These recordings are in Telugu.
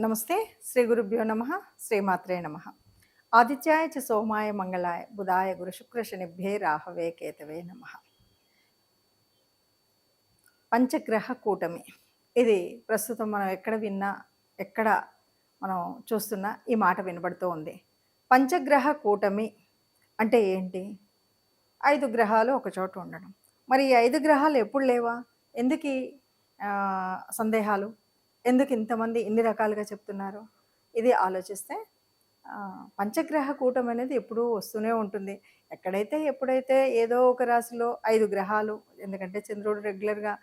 నమస్తే. శ్రీ గురుభ్యో నమ. శ్రీమాత్రే నమ. ఆదిత్యాయ చ సోమాయ మంగళాయ బుధాయ గురు శుక్ర శనిభ్యే రాహవే కేతవే నమ. పంచగ్రహ కూటమి ఇది ప్రస్తుతం మనం ఎక్కడ విన్నా, ఎక్కడ మనం చూస్తున్నా ఈ మాట వినబడుతూ ఉంది. పంచగ్రహ కూటమి అంటే ఏంటి? 5 గ్రహాలు ఒక చోట ఉండడం. మరి ఈ 5 గ్రహాలు ఎప్పుడు లేవా? ఎందుకు ఈ సందేహాలు? ఎందుకు ఇంతమంది ఇన్ని రకాలుగా చెప్తున్నారు? ఇది ఆలోచిస్తే పంచగ్రహ కూటమి అనేది ఎప్పుడూ వస్తూనే ఉంటుంది. ఎప్పుడైతే ఏదో ఒక రాశిలో 5 గ్రహాలు, ఎందుకంటే చంద్రుడు రెగ్యులర్‌గా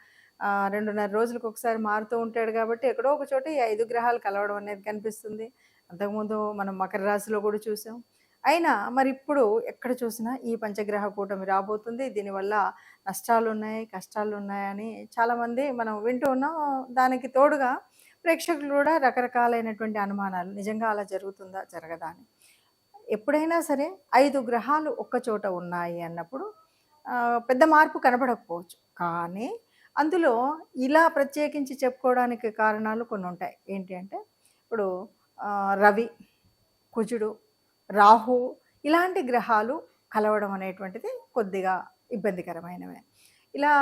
2.5 రోజులకు ఒకసారి మారుతూ ఉంటాడు కాబట్టి ఎక్కడో ఒక చోట ఈ 5 గ్రహాలు కలవడం అనేది కనిపిస్తుంది. అంతకుముందు మనం మకర రాశిలో కూడా చూసాం. అయినా మరి ఇప్పుడు ఎక్కడ చూసినా ఈ పంచగ్రహ కూటమి రాబోతుంది. దీనివల్ల నష్టాలున్నాయి, కష్టాలున్నాయని చాలామంది మనం వింటూ ఉన్నాం. దానికి తోడుగా ప్రేక్షకులు కూడా రకరకాలైనటువంటి అనుమానాలు, నిజంగా అలా జరుగుతుందా, జరగదా అని. ఎప్పుడైనా సరే 5 గ్రహాలు ఒక్క చోట ఉన్నాయి అన్నప్పుడు పెద్ద మార్పు కనపడకపోవచ్చు. కానీ అందులో ఇలా ప్రత్యేకించి చెప్పుకోవడానికి కారణాలు కొన్ని ఉంటాయి. ఏంటి అంటే ఇప్పుడు రవి, కుజుడు, రాహు ఇలాంటి గ్రహాలు కలవడం అనేటువంటిది కొద్దిగా ఇబ్బందికరమైనవే. ఇలా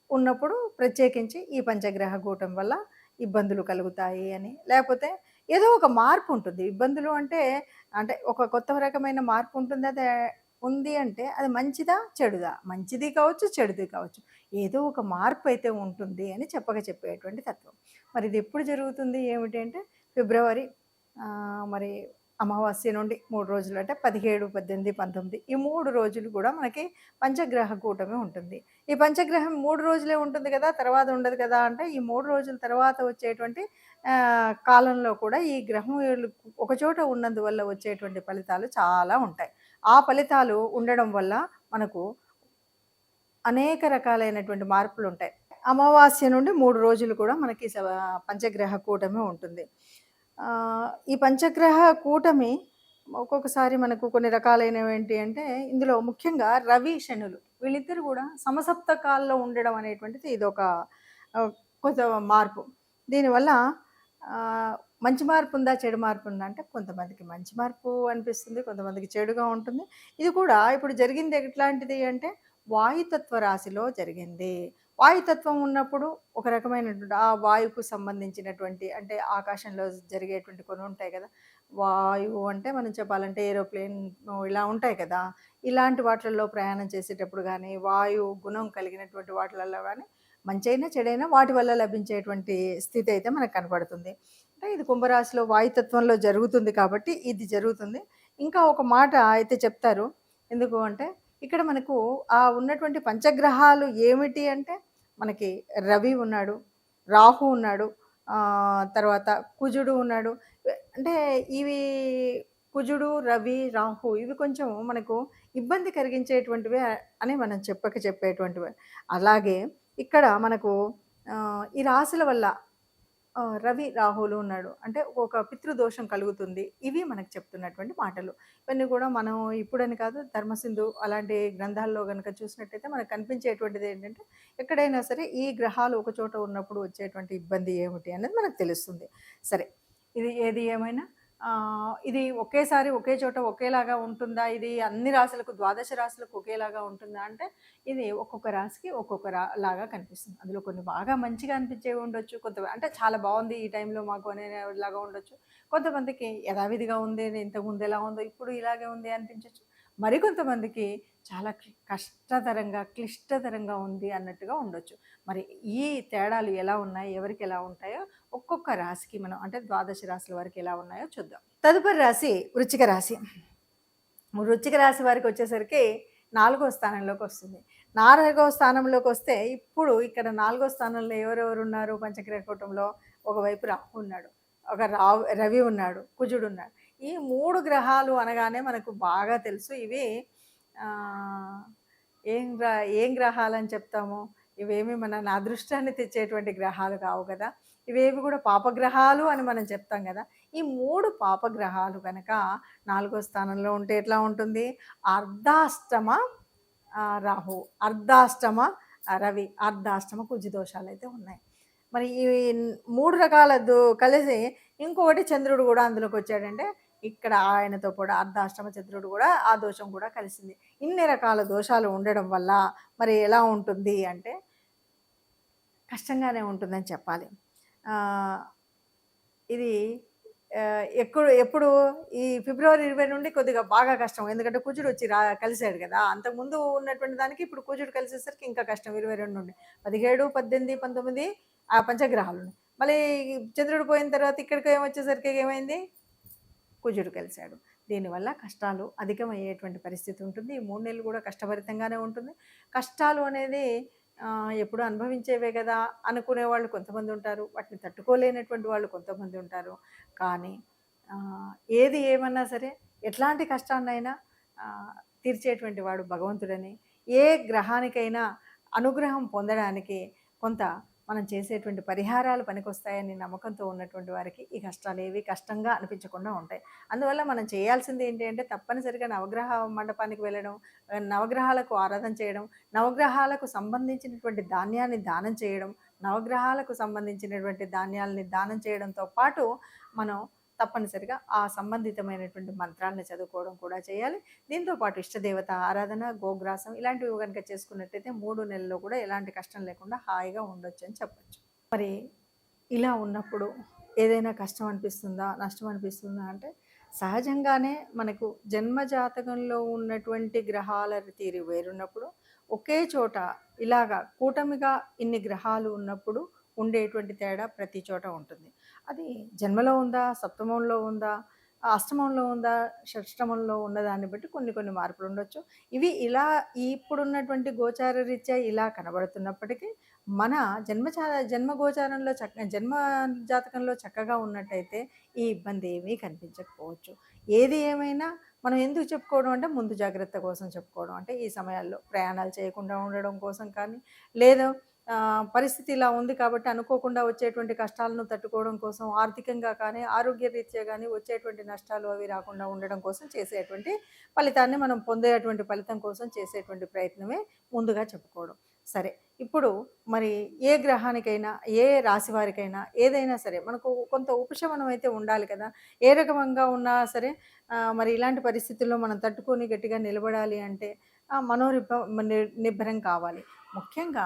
ఉన్నప్పుడు ప్రత్యేకించి ఈ పంచగ్రహ కూటమి వల్ల ఇబ్బందులు కలుగుతాయి అని, లేకపోతే ఏదో ఒక మార్పు ఉంటుంది. ఇబ్బందులు అంటే ఒక కొత్త రకమైన మార్పు ఉంటుంది. అది ఉంది అంటే అది మంచిదా, చెడుదా? మంచిది కావచ్చు, చెడుది కావచ్చు. ఏదో ఒక మార్పు అయితే ఉంటుంది అని చెప్పేటువంటి తత్వం. మరి ఇది ఎప్పుడు జరుగుతుంది ఏమిటి అంటే ఫిబ్రవరి మరి అమావాస్య నుండి 3 రోజులు అంటే 17, 18, 19 ఈ 3 రోజులు కూడా మనకి పంచగ్రహ కూటమి ఉంటుంది. ఈ పంచగ్రహం 3 రోజులే ఉంటుంది కదా, తర్వాత ఉండదు కదా అంటే ఈ 3 రోజుల తర్వాత వచ్చేటువంటి కాలంలో కూడా ఈ గ్రహం ఒకచోట ఉన్నందువల్ల వచ్చేటువంటి ఫలితాలు చాలా ఉంటాయి. ఆ ఫలితాలు ఉండడం వల్ల మనకు అనేక రకాలైనటువంటి మార్పులు ఉంటాయి. అమావాస్య నుండి 3 రోజులు కూడా మనకి పంచగ్రహ కూటమి ఉంటుంది. ఈ పంచగ్రహ కూటమి ఒక్కొక్కసారి మనకు కొన్ని రకాలైనవి ఏంటి అంటే ఇందులో ముఖ్యంగా రవి, శనులు వీళ్ళిద్దరు కూడా సమసప్తకాల్లో ఉండడం అనేటువంటిది ఇదొక కొంత మార్పు. దీనివల్ల మంచి మార్పు ఉందా, చెడు మార్పు ఉందా అంటే కొంతమందికి మంచి మార్పు అనిపిస్తుంది, కొంతమందికి చెడుగా ఉంటుంది. ఇది కూడా ఇప్పుడు జరిగింది ఎట్లాంటిది అంటే వాయుతత్వ రాశిలో జరిగింది. వాయుతత్వం ఉన్నప్పుడు ఒక రకమైనటువంటి ఆ వాయువుకు సంబంధించినటువంటి అంటే ఆకాశంలో జరిగేటువంటి కొన్ని ఉంటాయి కదా. వాయువు అంటే మనం చెప్పాలంటే ఏరోప్లేన్ ఇలా ఉంటాయి కదా. ఇలాంటి వాటిల్లో ప్రయాణం చేసేటప్పుడు కానీ, వాయు గుణం కలిగినటువంటి వాటిలలో కానీ మంచైనా చెడైనా వాటి వల్ల లభించేటువంటి స్థితి అయితే మనకు కనపడుతుంది. అంటే ఇది కుంభరాశిలో వాయుతత్వంలో జరుగుతుంది కాబట్టి ఇది జరుగుతుంది. ఇంకా ఒక మాట అయితే చెప్తారు. ఎందుకు అంటే ఇక్కడ మనకు ఉన్నటువంటి పంచగ్రహాలు ఏమిటి అంటే మనకి రవి ఉన్నాడు, రాహు ఉన్నాడు, తర్వాత కుజుడు ఉన్నాడు. అంటే ఇవి కుజుడు, రవి, రాహు ఇవి కొంచెం మనకు ఇబ్బంది కలిగించేటువంటివే అని మనం చెప్పేటువంటివే. అలాగే ఇక్కడ మనకు ఈ రాశుల వల్ల రవి, రాహులు ఉన్నాడు అంటే ఒక పితృదోషం కలుగుతుంది. ఇవి మనకు చెప్తున్నటువంటి మాటలు. ఇవన్నీ కూడా మనం ఇప్పుడని కాదు, ధర్మసింధు అలాంటి గ్రంథాల్లో గనక చూసినట్టయితే మనకు కనిపించేటువంటిది ఏంటంటే ఎక్కడైనా సరే ఈ గ్రహాలు ఒక చోట ఉన్నప్పుడు వచ్చేటువంటి ఇబ్బంది ఏమిటి అనేది మనకు తెలుస్తుంది. సరే, ఇది ఏది ఏమైనా ఇది ఒకేసారి ఒకే చోట ఒకేలాగా ఉంటుందా? ఇది అన్ని రాశులకు, ద్వాదశ రాశులకు ఒకేలాగా ఉంటుందా అంటే ఇది ఒక్కొక్క రాశికి ఒక్కొక్క లాగా కనిపిస్తుంది. అందులో కొన్ని బాగా మంచిగా అనిపించేవి ఉండొచ్చు, అంటే చాలా బాగుంది ఈ టైంలో మాకు అనేలాగా ఉండొచ్చు. కొంతమందికి యథావిధిగా ఉంది, ఇంతకుముందు ఎలా ఉందో ఇప్పుడు ఇలాగే ఉంది అనిపించవచ్చు. మరికొంతమందికి చాలా కష్టతరంగా, క్లిష్టతరంగా ఉంది అన్నట్టుగా ఉండొచ్చు. మరి ఈ తేడాలు ఎలా ఉన్నాయి, ఎవరికి ఎలా ఉంటాయో ఒక్కొక్క రాశికి మనం అంటే ద్వాదశ రాశుల వారికి ఎలా ఉన్నాయో చూద్దాం. తదుపరి రాశి వృశ్చిక రాశి. వృశ్చిక రాశి వారికి వచ్చేసరికి 4వ స్థానంలోకి వస్తుంది. 4వ స్థానంలోకి వస్తే ఇప్పుడు ఇక్కడ 4వ స్థానంలో ఎవరెవరు ఉన్నారు పంచగ్రహ కూటంలో? ఒకవైపు రాహు ఉన్నాడు, ఒక రవి ఉన్నాడు, కుజుడు ఉన్నాడు. ఈ 3 గ్రహాలు అనగానే మనకు బాగా తెలుసు ఇవి ఏం గ్రహాలని చెప్తాము. ఇవేమి మన అదృష్టాన్ని తెచ్చేటువంటి గ్రహాలు కావు కదా. ఇవేవి కూడా పాపగ్రహాలు అని మనం చెప్తాం కదా. ఈ 3 పాపగ్రహాలు కనుక 4వ స్థానంలో ఉంటే ఎట్లా ఉంటుంది? అర్ధాష్టమ రాహు, అర్ధాష్టమ రవి, అర్ధాష్టమ కుజ దోషాలు అయితే ఉన్నాయి. మరి ఈ 3 రకాల కలిసి ఇంకొకటి చంద్రుడు కూడా అందులోకి వచ్చాడంటే ఇక్కడ ఆయనతో కూడా అర్ధాష్టమ చంద్రుడు కూడా ఆ దోషం కూడా కలిసింది. ఇన్ని రకాల దోషాలు ఉండడం వల్ల మరి ఎలా ఉంటుంది అంటే కష్టంగానే ఉంటుందని చెప్పాలి. ఇది ఎప్పుడు ఈ ఫిబ్రవరి 20 నుండి కొద్దిగా బాగా కష్టం. ఎందుకంటే కుజుడు వచ్చి కలిసాడు కదా! అంతకుముందు ఉన్నటువంటి దానికి ఇప్పుడు కుజుడు కలిసేసరికి ఇంకా కష్టం 22 నుండి. 17, 18, 19 ఆ పంచగ్రహాలున్నాయి. మళ్ళీ చంద్రుడు పోయిన తర్వాత ఇక్కడికి ఏమొచ్చేసరికి ఏమైంది? కుజుడు కలిశాడు. దీనివల్ల కష్టాలు అధికమయ్యేటువంటి పరిస్థితి ఉంటుంది. ఈ 3 నెలలు కూడా కష్టభరితంగానే ఉంటుంది. కష్టాలు అనేది ఎప్పుడు అనుభవించేవే కదా అనుకునే వాళ్ళు కొంతమంది ఉంటారు. వాటిని తట్టుకోలేనటువంటి వాళ్ళు కొంతమంది ఉంటారు. కానీ ఏది ఏమన్నా సరే ఎట్లాంటి కష్టాన్నైనా తీర్చేటువంటి వాడు భగవంతుడని, ఏ గ్రహానికైనా అనుగ్రహం పొందడానికి కొంత మనం చేసేటువంటి పరిహారాలు పనికొస్తాయని నమ్మకంతో ఉన్నటువంటి వారికి ఈ కష్టాలు ఏవి కష్టంగా అనిపించకుండా ఉంటాయి. అందువల్ల మనం చేయాల్సింది ఏంటి అంటే తప్పనిసరిగా నవగ్రహ మండపానికి వెళ్ళడం, నవగ్రహాలకు ఆరాధన చేయడం, నవగ్రహాలకు సంబంధించినటువంటి ధాన్యాన్ని దానం చేయడం, నవగ్రహాలకు సంబంధించినటువంటి ధాన్యాలని దానం చేయడంతో పాటు మనం తప్పనిసరిగా ఆ సంబంధితమైనటువంటి మంత్రాలను చదువుకోవడం కూడా చేయాలి. దీంతో పాటు ఇష్టదేవత ఆరాధన, గోగ్రాసం ఇలాంటివి కనుక చేసుకున్నట్టయితే 3 నెలల్లో కూడా ఎలాంటి కష్టం లేకుండా హాయిగా ఉండొచ్చు అని చెప్పచ్చు. మరి ఇలా ఉన్నప్పుడు ఏదైనా కష్టం అనిపిస్తుందా, నష్టం అనిపిస్తుందా అంటే సహజంగానే మనకు జన్మజాతకంలో ఉన్నటువంటి గ్రహాల తీరు వేరున్నప్పుడు ఒకే చోట ఇలాగా కూటమిగా ఇన్ని గ్రహాలు ఉన్నప్పుడు ఉండేటువంటి తేడా ప్రతి చోట ఉంటుంది. అది జన్మలో ఉందా, సప్తమంలో ఉందా, అష్టమంలో ఉందా, షష్టమంలో ఉన్నదాన్ని బట్టి కొన్ని కొన్ని మార్పులు ఉండొచ్చు. ఇవి ఇలా ఇప్పుడున్నటువంటి గోచార రీత్యా ఇలా కనబడుతున్నప్పటికీ మన జన్మ గోచారంలో జన్మ జాతకంలో చక్కగా ఉన్నట్టయితే ఈ ఇబ్బంది ఏమీ కనిపించకపోవచ్చు. ఏది ఏమైనా మనం ఎందుకు చెప్పుకోవడం అంటే ముందు జాగ్రత్త కోసం చెప్పుకోవడం. అంటే ఈ సమయాల్లో ప్రయాణాలు చేయకుండా ఉండడం కోసం కానీ, లేదా పరిస్థితి ఇలా ఉంది కాబట్టి అనుకోకుండా వచ్చేటువంటి కష్టాలను తట్టుకోవడం కోసం ఆర్థికంగా కానీ, ఆరోగ్యరీత్యా కానీ వచ్చేటువంటి నష్టాలు అవి రాకుండా ఉండడం కోసం చేసేటువంటి ఫలితాన్ని మనం పొందేటువంటి ఫలితం కోసం చేసేటువంటి ప్రయత్నమే ముందుగా చెప్పుకోవడం. సరే, ఇప్పుడు మరి ఏ గ్రహానికైనా, ఏ రాశి వారికైనా ఏదైనా సరే మనకు కొంత ఉపశమనం అయితే ఉండాలి కదా! ఏ రకంగా ఉన్నా సరే మరి ఇలాంటి పరిస్థితుల్లో మనం తట్టుకొని గట్టిగా నిలబడాలి అంటే నిబ్బరం కావాలి. ముఖ్యంగా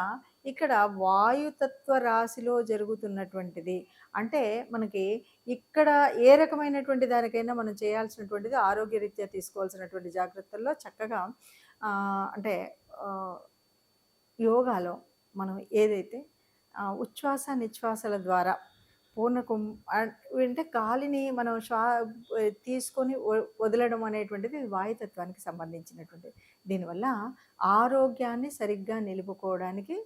ఇక్కడ వాయుతత్వ రాశిలో జరుగుతున్నటువంటిది అంటే మనకి ఇక్కడ ఏ రకమైనటువంటి దానికైనా మనం చేయాల్సినటువంటిది ఆరోగ్యరీత్యా తీసుకోవాల్సినటువంటి జాగ్రత్తల్లో చక్కగా అంటే యోగాలో మనం ఏదైతే ఉచ్ఛ్వాస నిశ్వాసల ద్వారా పూర్ణకం అంటే గాలిని మనం తీసుకొని వదలడం అనేటువంటిది వాయుతత్వానికి సంబంధించినటువంటిది. దీనివల్ల ఆరోగ్యాన్ని సరిగ్గా నిలుపుకోవడానికి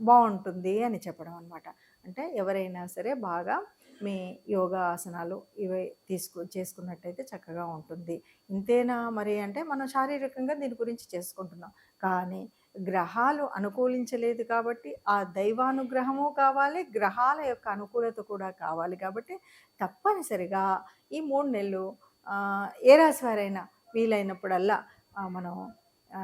బాగుంటుంది అని చెప్పడం అనమాట. అంటే ఎవరైనా సరే బాగా మీ యోగా ఆసనాలు ఇవి చేసుకున్నట్టయితే చక్కగా ఉంటుంది. ఇంతేనా మరి అంటే మనం శారీరకంగా దీని గురించి చేసుకుంటున్నాం. కానీ గ్రహాలు అనుకూలించలేదు కాబట్టి ఆ దైవానుగ్రహము కావాలి, గ్రహాల యొక్క అనుకూలత కూడా కావాలి. కాబట్టి తప్పనిసరిగా ఈ 3 నెలలు ఏ రాశి వారైనా వీలైనప్పుడల్లా మనం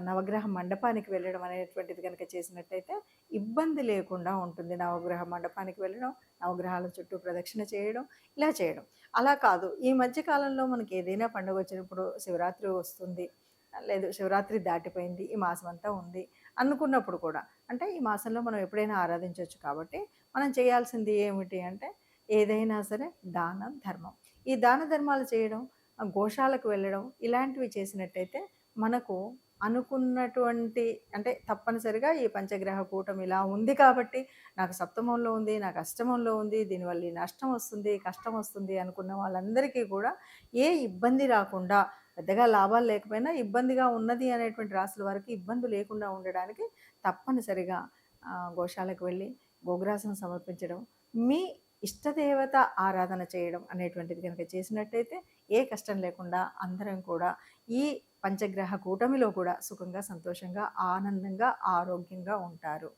నవగ్రహ మండపానికి వెళ్ళడం అనేటువంటిది కనుక చేసినట్టయితే ఇబ్బంది లేకుండా ఉంటుంది. నవగ్రహ మండపానికి వెళ్ళడం, నవగ్రహాల చుట్టూ ప్రదక్షిణ చేయడం, ఇలా చేయడం. అలా కాదు ఈ మధ్యకాలంలో మనకి ఏదైనా పండుగ వచ్చినప్పుడు శివరాత్రి వస్తుంది, లేదు శివరాత్రి దాటిపోయింది, ఈ మాసం అంతా ఉంది అనుకున్నప్పుడు కూడా అంటే ఈ మాసంలో మనం ఎప్పుడైనా ఆరాధించవచ్చు. కాబట్టి మనం చేయాల్సింది ఏమిటి అంటే ఏదైనా సరే దానం, ధర్మం. ఈ దాన ధర్మాలు చేయడం, గోశాలకు వెళ్ళడం ఇలాంటివి చేసినట్టయితే మనకు అనుకున్నటువంటి అంటే తప్పనిసరిగా ఈ పంచగ్రహ కూటమి ఇలా ఉంది కాబట్టి నాకు సప్తమంలో ఉంది, నాకు అష్టమంలో ఉంది, దీనివల్ల ఈ నష్టం వస్తుంది, కష్టం వస్తుంది అనుకున్న వాళ్ళందరికీ కూడా ఏ ఇబ్బంది రాకుండా పెద్దగా లాభాలు లేకపోయినా ఇబ్బందిగా ఉన్నది అనేటువంటి రాసుల వారికి ఇబ్బంది లేకుండా ఉండడానికి తప్పనిసరిగా గోశాలకు వెళ్ళి గోగ్రాసం సమర్పించడం, మీ ఇష్టదేవత ఆరాధన చేయడం అనేటువంటిది కనుక చేసినట్టయితే ఏ కష్టం లేకుండా అందరం కూడా ఈ పంచగ్రహ కూటమిలో కూడా సుఖంగా, సంతోషంగా, ఆనందంగా, ఆరోగ్యంగా ఉంటారు.